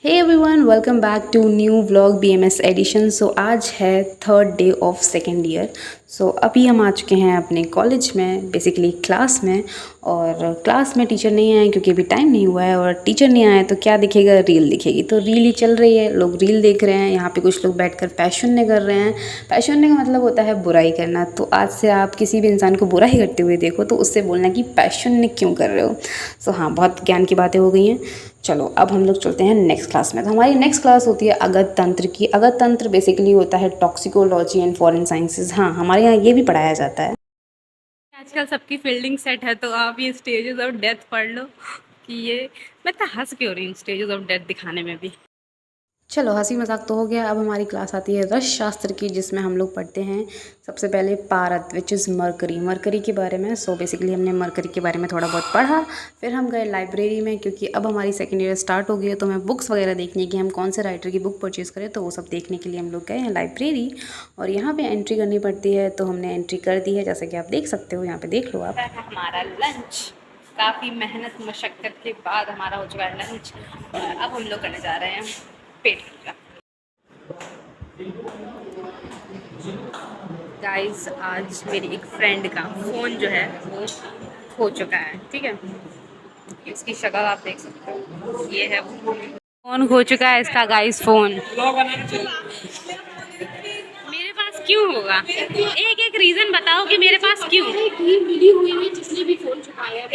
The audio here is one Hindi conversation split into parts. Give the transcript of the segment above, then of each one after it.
Hey everyone, welcome back to new vlog BMS edition. So आज है third day of second year. So अभी हम आ चुके हैं अपने कॉलेज में, बेसिकली क्लास में। और क्लास में टीचर नहीं आए क्योंकि अभी टाइम नहीं हुआ है, और टीचर नहीं आए तो क्या दिखेगा, रील दिखेगी। तो रील ही चल रही है, लोग रील देख रहे हैं। यहाँ पे कुछ लोग बैठकर पैशुन्य कर रहे हैं। पैशुन्य का मतलब होता है बुराई करना। तो आज से आप किसी भी इंसान को बुराई करते हुए देखो तो उससे बोलना कि पैशुन्य क्यों कर रहे हो। सो हाँ, बहुत ज्ञान की बातें हो गई हैं। चलो अब हम लोग चलते हैं नेक्स्ट क्लास में। तो हमारी नेक्स्ट क्लास होती है अगत तंत्र की। अगत तंत्र बेसिकली होता है टॉक्सिकोलॉजी एंड फॉरेन साइंसेज। हाँ, हमारे यहाँ ये भी पढ़ाया जाता है। आजकल सबकी फील्डिंग सेट है, तो आप ये स्टेजेस ऑफ डेथ पढ़ लो कि ये मैं तो हंस के हो रही हूँ स्टेजेस ऑफ डेथ दिखाने में भी। चलो हंसी मजाक तो हो गया। अब हमारी क्लास आती है रस शास्त्र की, जिसमें हम लोग पढ़ते हैं सबसे पहले पारद विच इज़ मरकरी, मरकरी के बारे में। सो बेसिकली हमने मरकरी के बारे में थोड़ा बहुत पढ़ा। फिर हम गए लाइब्रेरी में, क्योंकि अब हमारी सेकेंड ईयर स्टार्ट हो गई है। तो हमें बुक्स वगैरह देखनी कि हम कौन से राइटर की बुक परचेज़ करें, तो वो सब देखने के लिए हम लोग गए हैं लाइब्रेरी। और यहाँ पर एंट्री करनी पड़ती है, तो हमने एंट्री कर दी है, जैसे कि आप देख सकते हो। यहाँ पर देख लो आप। हमारा लंच काफ़ी मेहनत मशक्क़त के बाद हमारा हो चुका है लंच, और अब हम लोग करने जा रहे हैं पेट पूजा। गाइस, आज मेरी एक फ्रेंड का फ़ोन जो है वो खो चुका है, ठीक है। इसकी शक्ल आप देख सकते हो, ये है वो। फ़ोन खो चुका है इसका गाइस। फ़ोन मेरे पास क्यों होगा? एक एक रीज़न बताओ कि मेरे पास क्यों मिली हुई है, जिसने भी फोन छुपाया है।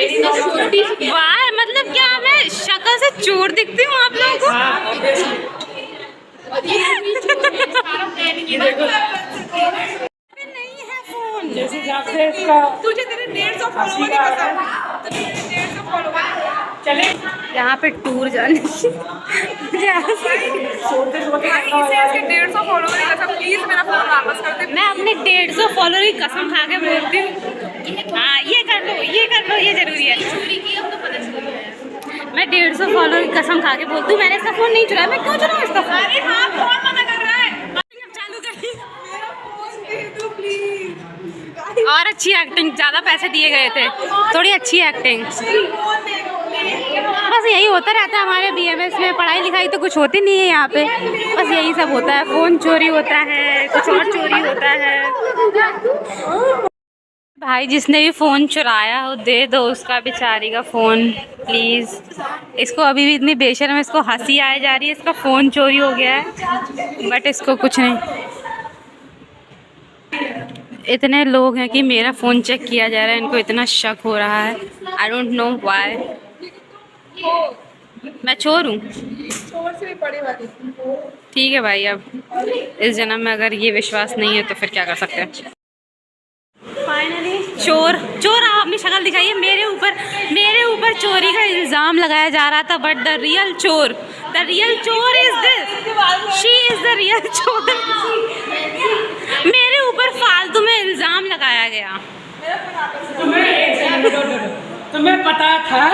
वाह, मतलब क्या मैं शक्ल से चोर दिखती हूँ आप लोगों को? नहीं है फोन। जिस हिसाब से इसका तुझे तेरे 150 फॉलोवर की कसम, तुझे तेरे 150 फॉलोवर चले यहाँ पे टूर जाने की सोते सोते इसके 150 फॉलोवर की कसम, प्लीज मेरा फोन वापस कर दे। मैं अपने 150 फॉलोअर की कसम खा के बोलती हूँ। हाँ, ये कर लो, ये कर लो, ये जरूरी है। चोरी की अब तो पता चल गया है। मैं 150 फॉलोअर की कसम खा के बोलती हूँ, मैंने इसका फोन नहीं चुराया। मैं क्यों चुराऊँ इसका फोन? अरे हाँ, कौन मना कर रहा है? चालू करिए। मेरा फोन दे दो प्लीज। और अच्छी एक्टिंग, ज़्यादा पैसे दिए गए थे, थोड़ी अच्छी एक्टिंग। फोन दे दो प्लीज। बस यही होता रहता है हमारे BMS में। पढ़ाई लिखाई तो कुछ होती नहीं है यहाँ पे, बस यही सब होता है। फ़ोन चोरी होता है, कुछ और चोरी होता है। भाई, जिसने भी फ़ोन चुराया हो दे दो उसका बेचारी का फ़ोन प्लीज़। इसको अभी भी इतनी बेशर्म है, इसको हंसी आए जा रही है, इसका फ़ोन चोरी हो गया है, बट इसको कुछ नहीं। इतने लोग हैं कि मेरा फ़ोन चेक किया जा रहा है, इनको इतना शक हो रहा है। I don't know why. मैं चोर हूँ? चोर से भी बड़ी वाली। ठीक है भाई, अब इस जन्म में अगर ये विश्वास नहीं है तो फिर क्या कर सकते हैं। फाइनली चोर चोर आप अपनी शक्ल दिखाइए। मेरे ऊपर चोरी का इल्ज़ाम लगाया जा रहा था, बट द रियल चोर is this. She is the real चोर। मेरे ऊपर फालतू में इल्ज़ाम लगाया गया। तुम्हें पता था,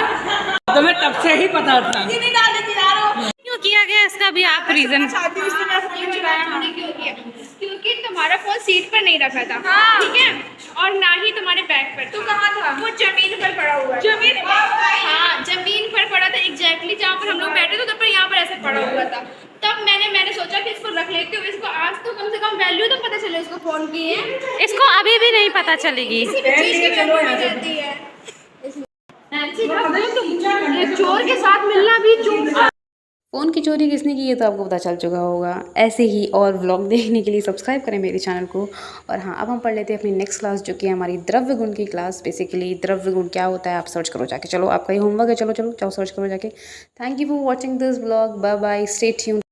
तुम्हें तब से ही पता था। नहीं डाले थी यार। क्यों किया गया इसका भी आप रीज़न? चाहती हूँ इसने मेरा फोन चुराया। हमने क्यों किया? क्योंकि तुम्हारा फोन सीट पर नहीं रखा था। हाँ। ठीक है, और ना ही तुम्हारे बैग पर। तू कहाँ था? वो जमीन पर पड़ा हुआ है। जमीन पर? हाँ, जमीन पर पड़ा था एग्जैक्टली जहाँ पर हम लोग बैठे थे, तो पर यहाँ पर ऐसे पड़ा हुआ था। तब मैंने सोचा कि इसको रख लेती हूँ। इसको आज तो कम से कम वैल्यू तो पता चले इसको फोन की है। इसको अभी भी नहीं पता चलेगी। किसी भी चीज की वैल्यू हो जाती है। चोर के साथ मिलना भी चोर। फ़ोन की चोरी किसने की है तो आपको पता चल चुका होगा। ऐसे ही और व्लॉग देखने के लिए सब्सक्राइब करें मेरे चैनल को। और हाँ, अब हम पढ़ लेते हैं अपनी नेक्स्ट क्लास, जो कि हमारी द्रव्य गुण की क्लास। बेसिकली द्रव्य गुण क्या होता है आप सर्च करो जाके। चलो, आपका ही होमवर्क है, चलो चलो जाओ सर्च करो जाके। Thank you for watching this vlog. Bye bye, stay tuned.